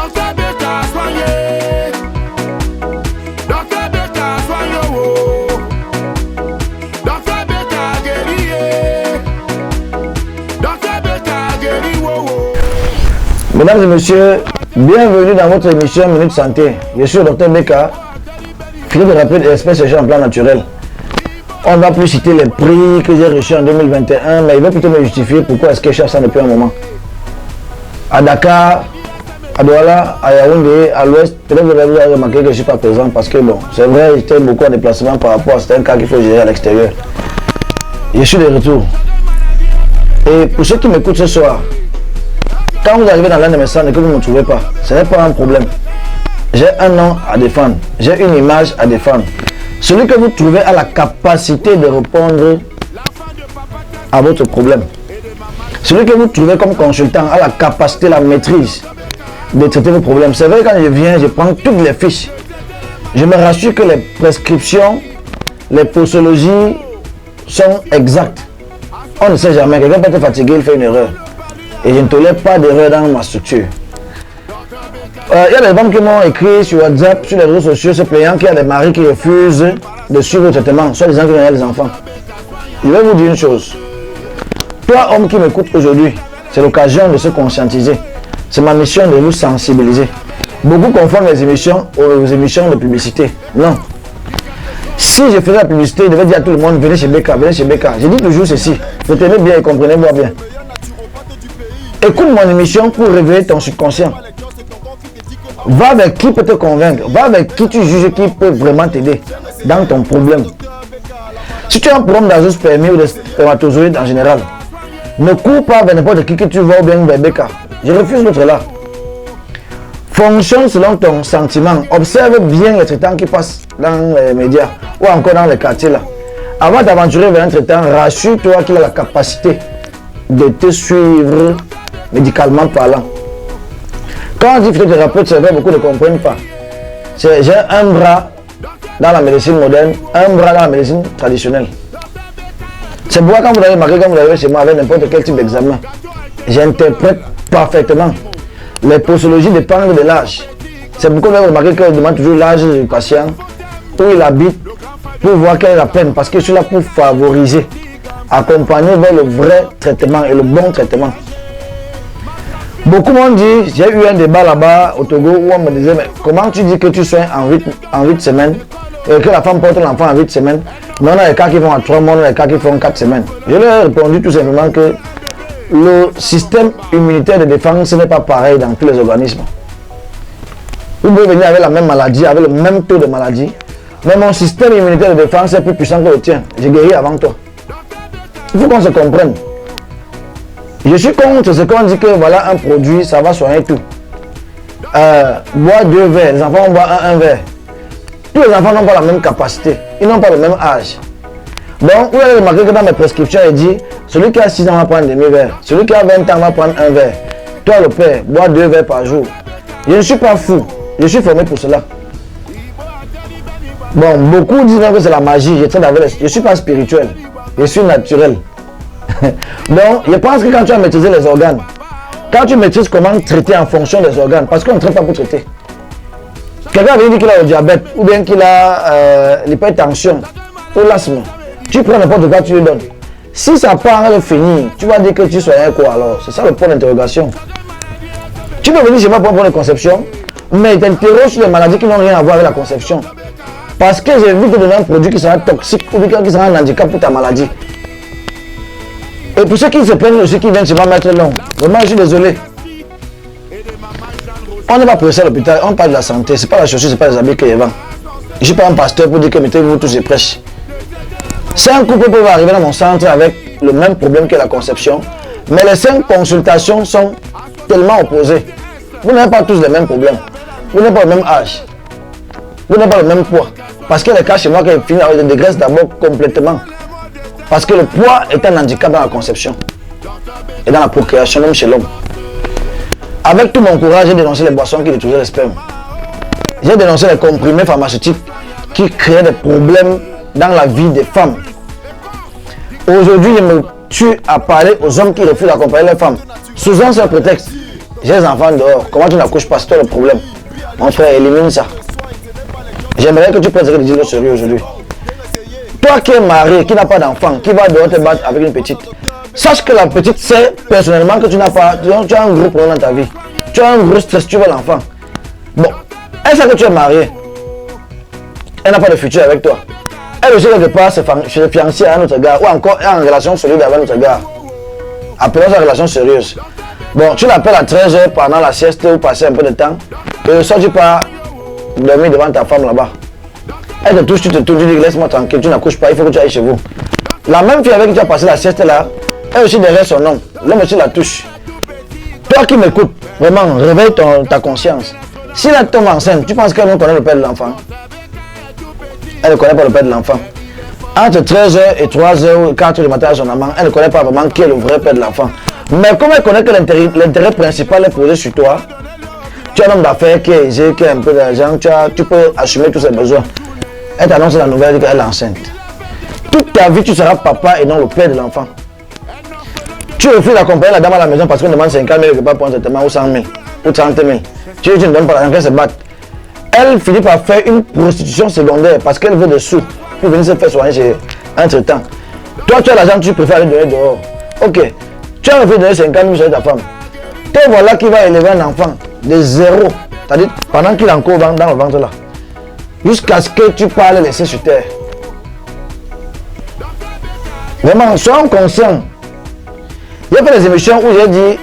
Docteur Beka soigné. Docteur Beka soigné. Docteur Beka guéri. Docteur Beka guéri. Mesdames et messieurs, bienvenue dans votre émission Minute Santé. Je suis le Docteur Beka, fini de rappeler des espèces en plan naturel. On ne va plus citer les prix que j'ai reçus en 2021, mais il va plutôt me justifier pourquoi est-ce que je cherche ça depuis un moment. À Dakar, à Douala, à Yaoundé, à l'ouest, peut-être vous avez remarqué que je ne suis pas présent parce que bon, c'est vrai, j'étais beaucoup en déplacement par rapport à certains cas qu'il faut gérer à l'extérieur. Je suis de retour. Et pour ceux qui m'écoutent ce soir, quand vous arrivez dans l'un de mes centres et que vous ne me trouvez pas, ce n'est pas un problème. J'ai un nom à défendre, j'ai une image à défendre. Celui que vous trouvez a la capacité de répondre à votre problème. Celui que vous trouvez comme consultant a la capacité, la maîtrise de traiter vos problèmes. C'est vrai, quand je viens, je prends toutes les fiches. Je me rassure que les prescriptions, les posologies sont exactes. On ne sait jamais, quelqu'un peut être fatigué, il fait une erreur. Et je ne tolère pas d'erreur dans ma structure. Il y a des femmes qui m'ont écrit sur WhatsApp, sur les réseaux sociaux, se plaignant qu'il y a des maris qui refusent de suivre le traitement, soit disant qu'ils ont des enfants. Je vais vous dire une chose. Toi, homme qui m'écoute aujourd'hui, c'est l'occasion de se conscientiser. C'est ma mission de vous sensibiliser. Beaucoup confondent les émissions aux émissions de publicité. Non. Si je faisais la publicité, je devais dire à tout le monde, venez chez Beka, venez chez Beka. Je dis toujours ceci, retenez bien et comprenez-moi bien. Écoute mon émission pour réveiller ton subconscient. Va avec qui peut te convaincre. Va avec qui tu juges qui peut vraiment t'aider dans ton problème. Si tu as un problème d'azoospermie ou de spermatozoïdes en général, ne cours pas vers n'importe qui que tu vois ou bien vers Beka. Je refuse l'autre là. Fonctionne selon ton sentiment. Observe bien les traitants qui passent dans les médias ou encore dans les quartiers là. Avant d'aventurer vers un traitant, rassure-toi qu'il a la capacité de te suivre médicalement parlant. Quand on dit physiothérapeute, c'est vrai, beaucoup ne comprennent pas. J'ai un bras dans la médecine moderne, un bras dans la médecine traditionnelle. C'est pourquoi quand vous avez remarqué, quand vous arrivez chez moi avec n'importe quel type d'examen, j'interprète parfaitement. Les posologies dépendent de l'âge. C'est pourquoi vous avez remarqué que je demande toujours l'âge du patient, où il habite, pour voir quelle est la peine, parce que je suis là pour favoriser, accompagner vers le vrai traitement et le bon traitement. Beaucoup m'ont dit, j'ai eu un débat là-bas au Togo où on me disait, mais comment tu dis que tu soignes en 8 semaines et que la femme porte l'enfant en 8 semaines, mais on a les cas qui vont à 3 mois, on a les cas qui font 4 semaines. Je leur ai répondu tout simplement que le système immunitaire de défense n'est pas pareil dans tous les organismes. Vous pouvez venir avec la même maladie, avec le même taux de maladie, mais mon système immunitaire de défense est plus puissant que le tien. J'ai guéri avant toi. Il faut qu'on se comprenne. Je suis contre ce qu'on dit que voilà un produit, ça va soigner tout. Bois 2 verres, les enfants boivent un verre. Tous les enfants n'ont pas la même capacité, ils n'ont pas le même âge. Donc, vous avez remarqué que dans mes prescriptions, il dit, celui qui a 6 ans va prendre un demi-verre, celui qui a 20 ans va prendre un verre. Toi le père, bois 2 verres par jour. Je ne suis pas fou, je suis formé pour cela. Bon, beaucoup disent que c'est la magie, je ne suis pas spirituel, je suis naturel. Donc, je pense que quand tu as maîtrisé les organes, quand tu maîtrises comment traiter en fonction des organes, parce qu'on ne traite pas pour traiter. Quelqu'un vient dire qu'il a le diabète, ou bien qu'il a l'hypertension, ou l'asthme. Tu prends n'importe quoi, tu lui donnes. Si ça part de finir, tu vas dire que tu soignais quoi alors? C'est ça le point d'interrogation. Tu peux venir chez moi pour un point de conception, mais t'interroges sur les maladies qui n'ont rien à voir avec la conception. Parce que j'ai vu te donner un produit qui sera toxique, ou bien qui sera un handicap pour ta maladie. Et pour ceux qui se plaignent aussi, qui viennent chez moi mettre long, vraiment je suis désolé. On n'est pas pressé à l'hôpital, on parle de la santé, c'est pas la chaussure, c'est pas les habits que je vends. Je ne suis pas un pasteur pour dire que mettez-vous tous et prêches. 5 couples peuvent arriver dans mon centre avec le même problème que la conception, mais les 5 consultations sont tellement opposées. Vous n'avez pas tous les mêmes problèmes, vous n'avez pas le même âge, vous n'avez pas le même poids. Parce que les cas chez moi qui finissent avec des dégraissent d'abord complètement. Parce que le poids est un handicap dans la conception et dans la procréation, même chez l'homme. Avec tout mon courage, j'ai dénoncé les boissons qui détruisaient les spermes. J'ai dénoncé les comprimés pharmaceutiques qui créaient des problèmes dans la vie des femmes. Aujourd'hui, je me tue à parler aux hommes qui refusent d'accompagner les femmes, sous un seul prétexte. j'ai des enfants dehors. Comment tu n'accouches pas? C'est toi le problème. Mon frère, élimine ça. J'aimerais que tu prennes ce que tu dis au sérieux aujourd'hui. Toi qui es marié, qui n'a pas d'enfant, qui va dehors te battre avec une petite, sache que la petite sait personnellement que tu n'as pas, tu as un gros problème dans ta vie. Tu as un gros stress, tu veux l'enfant. Bon, elle sait que tu es marié. Elle n'a pas de futur avec toi. Elle aussi quelque part se fiancée à un autre gars ou encore est en relation solide avec un autre gars. Appelons ça relation sérieuse. Bon, tu l'appelles à 13h pendant la sieste ou passer un peu de temps. Et le soir, tu pars dormir devant ta femme là-bas. Elle te touche, tu te touches, tu dis laisse-moi tranquille, tu n'accouches pas, il faut que tu ailles chez vous. La même fille avec qui tu as passé la sieste là, elle aussi derrière son homme. L'homme aussi la touche. Toi qui m'écoutes, vraiment, réveille ta conscience. Si elle tombe enceinte, tu penses qu'elle ne connaît le père de l'enfant? Elle ne connaît pas le père de l'enfant. Entre 13h et 3h ou 4h du matin à son amant, elle ne connaît pas vraiment qui est le vrai père de l'enfant. Mais comme elle connaît que l'intérêt principal est posé sur toi, tu es un homme d'affaires qui est aisé, qui a un peu d'argent, tu peux assumer tous ses besoins. Elle t'annonce la nouvelle qu'elle est enceinte. Toute ta vie, tu seras papa et non le père de l'enfant. Tu refuses d'accompagner la dame à la maison parce qu'elle demande 50 000 pour un traitement ou 100 000 ou 30 000. Tu ne donnes pas l'argent qu'elle se batte. Elle finit par faire une prostitution secondaire parce qu'elle veut des sous pour venir se faire soigner chez un traitant. Toi, tu as l'argent, tu préfères aller donner dehors. Ok, tu as refusé de donner 50 000 sur ta femme. Te voilà qui va élever un enfant de zéro, c'est-à-dire pendant qu'il est encore dans le ventre là, jusqu'à ce que tu parles et laisser sur terre. Vraiment, soyons conscients. Il y a fait des émissions où j'ai dit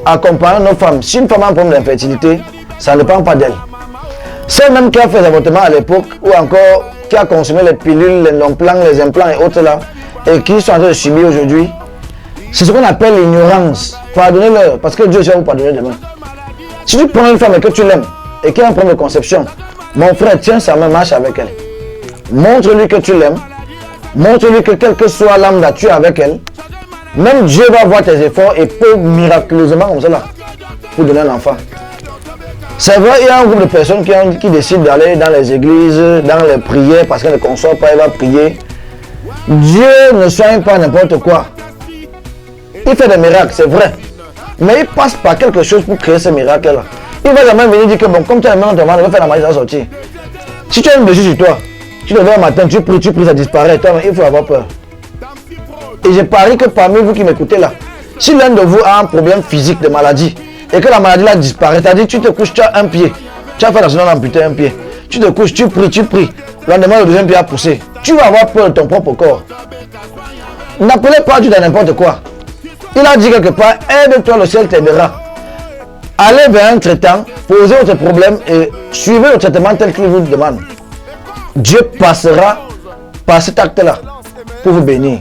accompagner nos femmes. Si une femme a un problème d'infertilité, ça ne dépend pas d'elle. Celle même qui a fait des avortements à l'époque, ou encore qui a consommé les pilules, les implants et autres là, et qui sont en train de subir aujourd'hui, c'est ce qu'on appelle l'ignorance. Pardonnez-leur, parce que Dieu va vous pardonner demain. Si tu prends une femme et que tu l'aimes, et qui a un problème de conception, mon frère, tiens sa main, marche avec elle. Montre-lui que tu l'aimes. Montre-lui que quelle que soit l'âme que tu as avec elle, même Dieu va voir tes efforts et peut miraculeusement comme ça là, pour donner un enfant. C'est vrai, il y a un groupe de personnes qui décident d'aller dans les églises, dans les prières, parce qu'elles ne conçoivent pas, elles vont prier. Dieu ne soigne pas n'importe quoi. Il fait des miracles, c'est vrai. Mais il passe par quelque chose pour créer ces miracles-là. Il va jamais venir dire que bon, comme tu as la main dans ton ventre, il va faire la magie, ça va sortir. Si tu as une blessure sur toi, tu te lèves le matin, tu pries, ça disparaît. Toi, il faut avoir peur. Et je parie que parmi vous qui m'écoutez là, si l'un de vous a un problème physique de maladie, et que la maladie là disparaît, c'est-à-dire tu te couches, tu as un pied, tu as fait l'accident d'amputer un pied, tu te couches, tu pries, le lendemain le deuxième pied a poussé, tu vas avoir peur de ton propre corps. N'appelez pas Dieu dans n'importe quoi. Il a dit quelque part, aide-toi, le ciel t'aidera. Allez vers un traitant, posez votre problème et suivez le traitement tel qu'il vous demande. Dieu passera par cet acte-là pour vous bénir.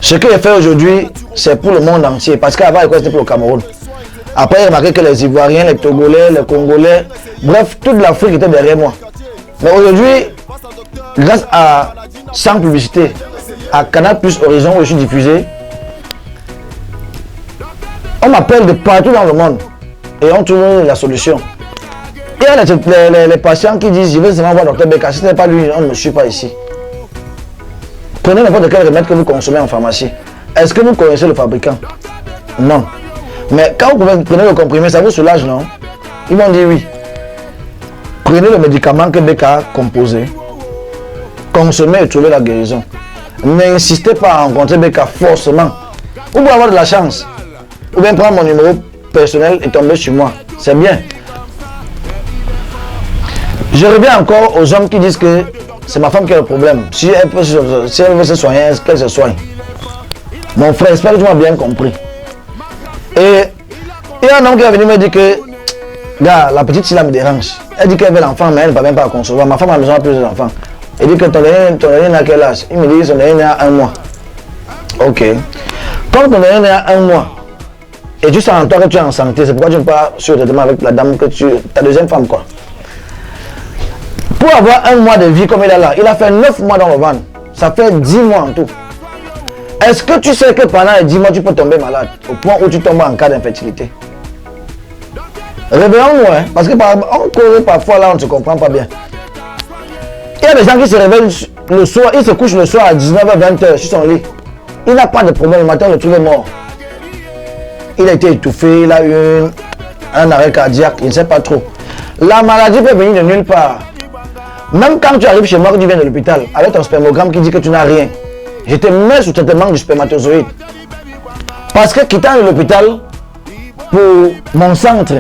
Ce que j'ai fait aujourd'hui, c'est pour le monde entier. Parce qu'avant, c'était pour le Cameroun. Après, j'ai remarqué que les Ivoiriens, les Togolais, les Congolais, bref, toute l'Afrique était derrière moi. Mais aujourd'hui, grâce à Sans Publicité, à Canal Plus Horizon où je suis diffusé, on m'appelle de partout dans le monde et on trouve la solution. Il y a les patients qui disent je vais seulement voir Dr Beka, si ce n'est pas lui, on ne me suit pas ici. Prenez n'importe quel remède que vous consommez en pharmacie. Est-ce que vous connaissez le fabricant? Non. Mais quand vous prenez le comprimé, ça vous soulage, non? Ils m'ont dit oui. Prenez le médicament que Beka a composé, consommez et trouvez la guérison. N'insistez pas à rencontrer Beka forcément. Vous pouvez avoir de la chance. Ou bien prendre mon numéro personnel et tomber sur moi. C'est bien. Je reviens encore aux hommes qui disent que c'est ma femme qui a le problème. Si elle veut se soigner, qu'elle se soigne. Mon frère, j'espère que tu m'as bien compris. Et il y a un homme qui est venu me dire que, gars, la petite, si là me dérange. Elle dit qu'elle veut l'enfant, mais elle ne va même pas concevoir. Ma femme a besoin de plus d'enfants. Elle dit que ton dernier n'a quel âge? Il me dit que son dernier a 1 mois. Ok. Quand ton dernier a 1 mois, et tu sens en toi que tu es en santé, c'est pourquoi tu ne peux pas sur le traitement avec la dame que ta deuxième femme, quoi. Pour avoir 1 mois de vie comme il est là, il a fait 9 mois dans le ventre. Ça fait 10 mois en tout. Est-ce que tu sais que pendant les 10 mois, tu peux tomber malade au point où tu tombes en cas d'infertilité? Réveillons-nous, hein, parce que on court parfois là, on ne se comprend pas bien. Il y a des gens qui se réveillent le soir, ils se couchent le soir à 19h, 20h sur son lit. Il n'a pas de problème, le matin, on le trouve mort. il a été étouffé, il a eu un arrêt cardiaque, je ne sais pas trop. La maladie peut venir de nulle part. Même quand tu arrives chez moi, tu viens de l'hôpital, avec ton spermogramme qui dit que tu n'as rien, je te mets sous traitement du spermatozoïde. Parce que quittant l'hôpital pour mon centre,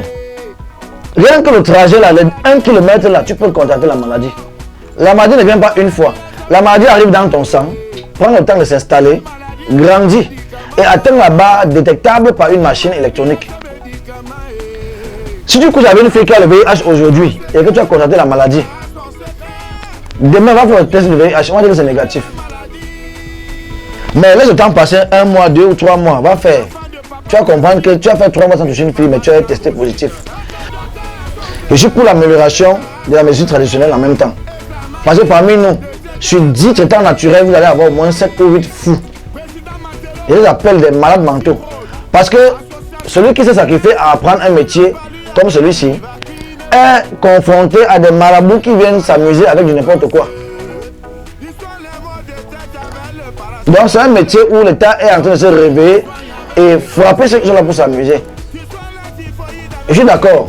rien que le trajet là, les 1 km là, tu peux contracter la maladie. La maladie ne vient pas une fois. La maladie arrive dans ton sang, prend le temps de s'installer, grandit et atteint la barre détectable par une machine électronique. Si du coup j'avais une fille qui a le VIH aujourd'hui et que tu as contracté la maladie, demain va faire le test de VIH, on va dire que c'est négatif. Mais laisse le temps passer 1 mois, 2 ou 3 mois, va faire. Tu vas comprendre que tu as fait 3 mois sans toucher une fille, mais tu as testé positif. Je suis pour l'amélioration de la médecine traditionnelle en même temps. Parce que parmi nous, sur 10 traitants naturels, vous allez avoir au moins 7 ou 8 fous. Je les appelle des malades mentaux. Parce que celui qui s'est sacrifié à apprendre un métier comme celui-ci est confronté à des marabouts qui viennent s'amuser avec du n'importe quoi. Donc c'est un métier où l'État est en train de se réveiller et frapper ceux qui sont là pour s'amuser. Je suis d'accord.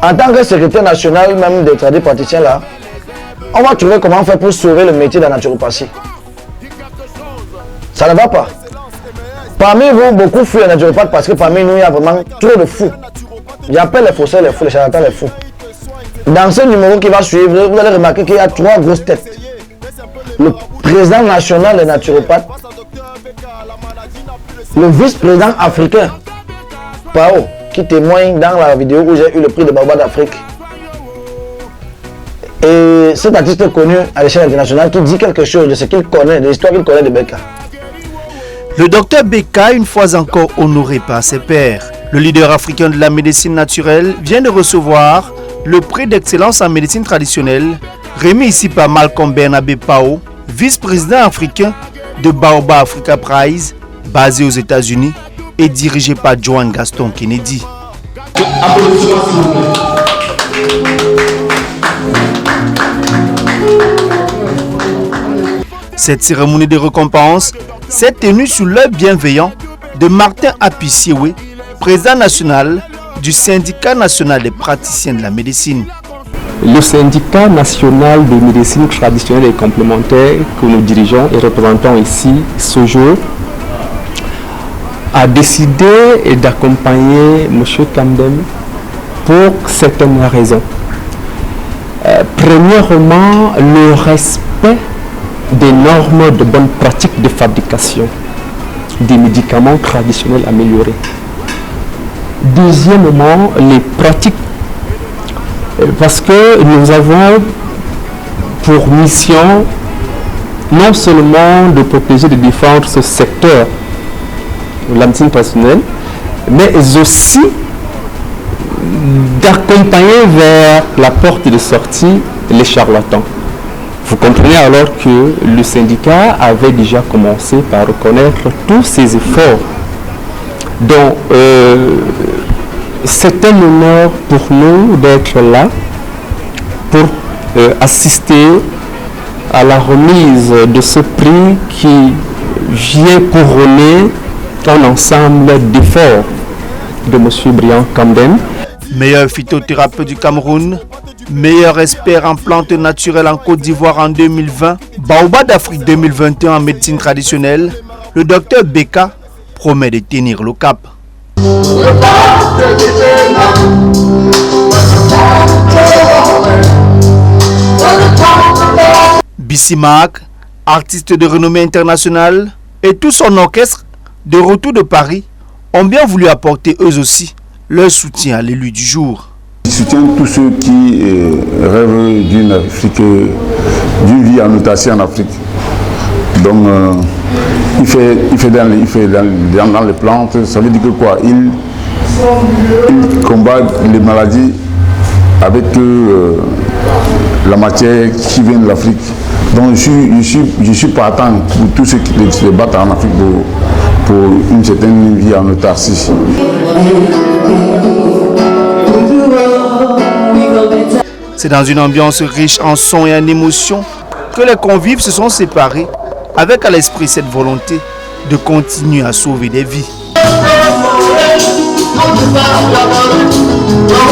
En tant que secrétaire national même des tradipraticiens là, on va trouver comment faire pour sauver le métier de la naturopathie. Ça ne va pas. Parmi vous, beaucoup fuient les naturopathes parce que parmi nous, il y a vraiment trop de fous. J'appelle les faussaires les fous, les charlatans les fous. Dans ce numéro qui va suivre, vous allez remarquer qu'il y a 3 grosses têtes. Le président national des naturopathes, le vice-président africain, Pao, qui témoigne dans la vidéo où j'ai eu le prix de Baobab d'Afrique. Et cet artiste connu à l'échelle internationale qui dit quelque chose de ce qu'il connaît, de l'histoire qu'il connaît de Beka. Le docteur Beka, une fois encore honoré par ses pairs, le leader africain de la médecine naturelle, vient de recevoir le prix d'excellence en médecine traditionnelle, remis ici par Malcolm Bernabé Pao, vice-président africain de Baobab Africa Prize, basé aux États-Unis et dirigé par Joan Gaston Kennedy. Applaudissements s'il vous plaît. Cette cérémonie de récompense s'est tenue sous l'œil bienveillant de Martin Apiciewe, président national du syndicat national des praticiens de la médecine. Le syndicat national de médecine traditionnelle et complémentaire que nous dirigeons et représentons ici ce jour a décidé d'accompagner M. Kamdem pour certaines raisons. Premièrement, le respect des normes de bonne pratique de fabrication des médicaments traditionnels améliorés. Deuxièmement, les pratiques, parce que nous avons pour mission non seulement de protéger et de défendre ce secteur de la médecine traditionnelle, mais aussi d'accompagner vers la porte de sortie les charlatans. Vous comprenez alors que le syndicat avait déjà commencé par reconnaître tous ces efforts. Donc, c'est un honneur pour nous d'être là pour assister à la remise de ce prix qui vient couronner un ensemble d'efforts de M. Brian Kamdem. Meilleur phytothérapeute du Cameroun, meilleur expert en plantes naturelles en Côte d'Ivoire en 2020, Baobab d'Afrique 2021 en médecine traditionnelle, le docteur Beka promet de tenir le cap. Bissimack, artiste de renommée internationale, et tout son orchestre de retour de Paris ont bien voulu apporter eux aussi leur soutien à l'élu du jour. Je soutiens tous ceux qui rêvent d'une vie en autarcie en Afrique. Donc, il fait dans les plantes, ça veut dire que quoi? Il combat les maladies avec la matière qui vient de l'Afrique. Donc, je suis partant pour tous ceux qui se battent en Afrique pour une certaine vie en autarcie. C'est dans une ambiance riche en sons et en émotions que les convives se sont séparés avec à l'esprit cette volonté de continuer à sauver des vies. Thank you.